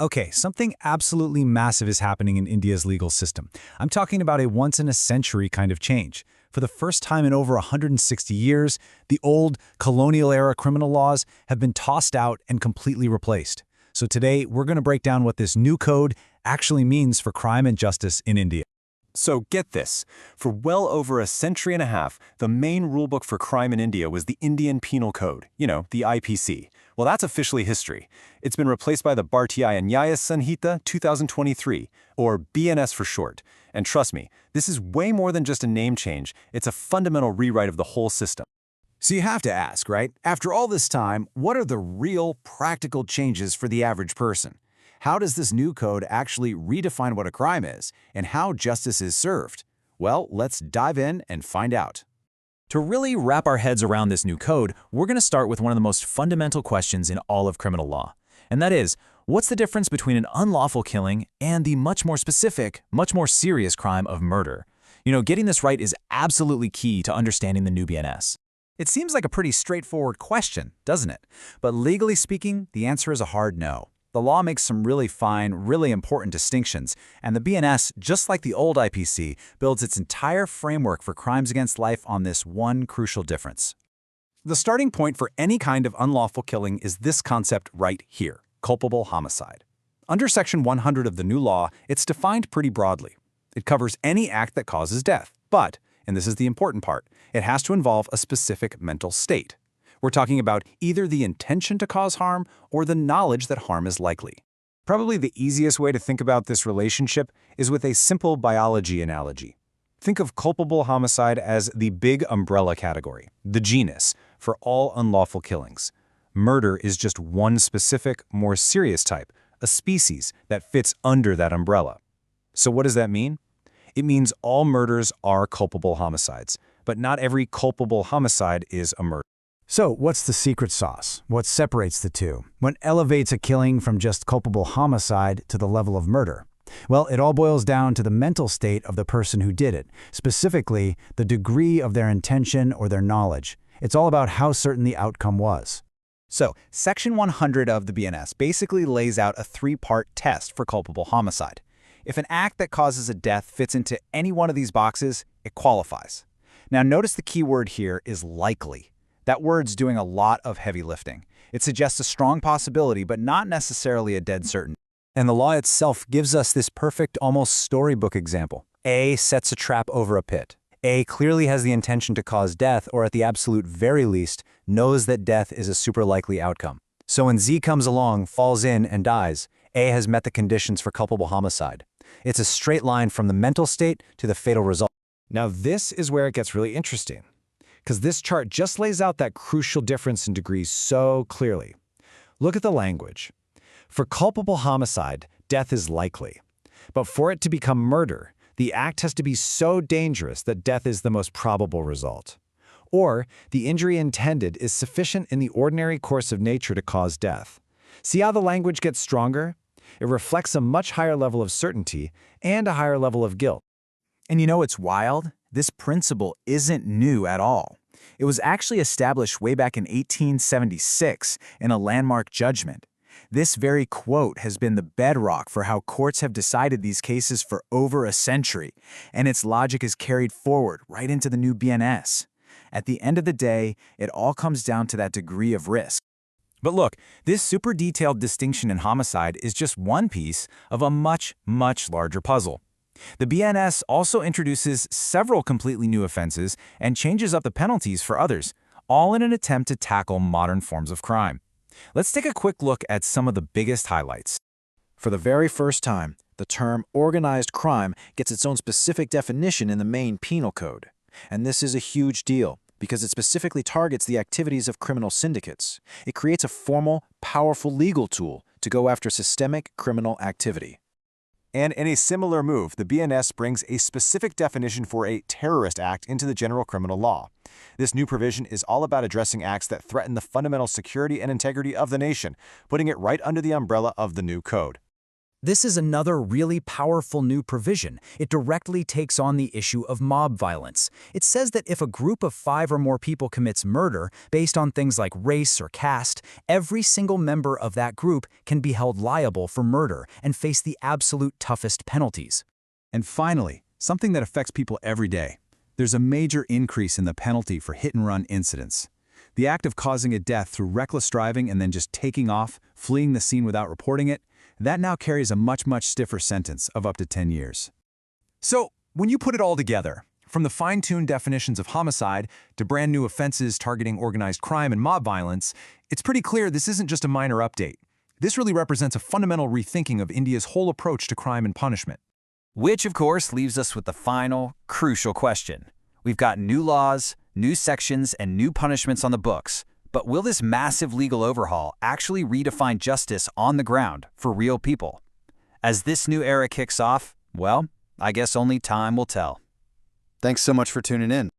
Okay, something absolutely massive is happening in India's legal system. I'm talking about a once-in-a-century kind of change. For the first time in over 160 years, the old colonial-era criminal laws have been tossed out and completely replaced. So today, we're going to break down what this new code actually means for crime and justice in India. So get this, for well over a century and a half, the main rulebook for crime in India was the Indian Penal Code, the IPC. Well, that's officially history. It's been replaced by the Bharatiya Nyaya Sanhita 2023, or BNS for short. And trust me, this is way more than just a name change, it's a fundamental rewrite of the whole system. So you have to ask, right? After all this time, what are the real, practical changes for the average person? How does this new code actually redefine what a crime is, and how justice is served? Well, let's dive in and find out. To really wrap our heads around this new code, we're going to start with one of the most fundamental questions in all of criminal law. And that is, what's the difference between an unlawful killing and the much more specific, much more serious crime of murder? Getting this right is absolutely key to understanding the new BNS. It seems like a pretty straightforward question, doesn't it? But legally speaking, the answer is a hard no. The law makes some really fine, really important distinctions, and the BNS, just like the old IPC, builds its entire framework for crimes against life on this one crucial difference. The starting point for any kind of unlawful killing is this concept right here, culpable homicide. Under Section 100 of the new law, it's defined pretty broadly. It covers any act that causes death, but, and this is the important part, it has to involve a specific mental state. We're talking about either the intention to cause harm or the knowledge that harm is likely. Probably the easiest way to think about this relationship is with a simple biology analogy. Think of culpable homicide as the big umbrella category, the genus, for all unlawful killings. Murder is just one specific, more serious type, a species that fits under that umbrella. So what does that mean? It means all murders are culpable homicides, but not every culpable homicide is a murder. So, what's the secret sauce? What separates the two? What elevates a killing from just culpable homicide to the level of murder? Well, it all boils down to the mental state of the person who did it, specifically the degree of their intention or their knowledge. It's all about how certain the outcome was. So, Section 100 of the BNS basically lays out a three-part test for culpable homicide. If an act that causes a death fits into any one of these boxes, it qualifies. Now, notice the key word here is likely. That word's doing a lot of heavy lifting. It suggests a strong possibility, but not necessarily a dead certainty. And the law itself gives us this perfect, almost storybook example. A sets a trap over a pit. A clearly has the intention to cause death, or at the absolute very least, knows that death is a super likely outcome. So when Z comes along, falls in, and dies, A has met the conditions for culpable homicide. It's a straight line from the mental state to the fatal result. Now this is where it gets really interesting, because this chart just lays out that crucial difference in degrees so clearly. Look at the language. For culpable homicide, death is likely. But for it to become murder, the act has to be so dangerous that death is the most probable result. Or the injury intended is sufficient in the ordinary course of nature to cause death. See how the language gets stronger? It reflects a much higher level of certainty and a higher level of guilt. And you know what's wild? This principle isn't new at all. It was actually established way back in 1876 in a landmark judgment. This very quote has been the bedrock for how courts have decided these cases for over a century, and its logic is carried forward right into the new BNS. At the end of the day, it all comes down to that degree of risk. But look, this super detailed distinction in homicide is just one piece of a much, much larger puzzle. The BNS also introduces several completely new offenses and changes up the penalties for others, all in an attempt to tackle modern forms of crime. Let's take a quick look at some of the biggest highlights. For the very first time, the term organized crime gets its own specific definition in the main penal code. And this is a huge deal, because it specifically targets the activities of criminal syndicates. It creates a formal, powerful legal tool to go after systemic criminal activity. And in a similar move, the BNS brings a specific definition for a terrorist act into the general criminal law. This new provision is all about addressing acts that threaten the fundamental security and integrity of the nation, putting it right under the umbrella of the new code. This is another really powerful new provision. It directly takes on the issue of mob violence. It says that if a group of 5 or more people commits murder based on things like race or caste, every single member of that group can be held liable for murder and face the absolute toughest penalties. And finally, something that affects people every day. There's a major increase in the penalty for hit-and-run incidents. The act of causing a death through reckless driving and then just taking off, fleeing the scene without reporting it, that now carries a much stiffer sentence of up to 10 years. So, when you put it all together, from the fine-tuned definitions of homicide to brand new offenses targeting organized crime and mob violence, it's pretty clear this isn't just a minor update. This really represents a fundamental rethinking of India's whole approach to crime and punishment. Which, of course, leaves us with the final, crucial question. We've got new laws, new sections, and new punishments on the books. But will this massive legal overhaul actually redefine justice on the ground for real people? As this new era kicks off, well, I guess only time will tell. Thanks so much for tuning in.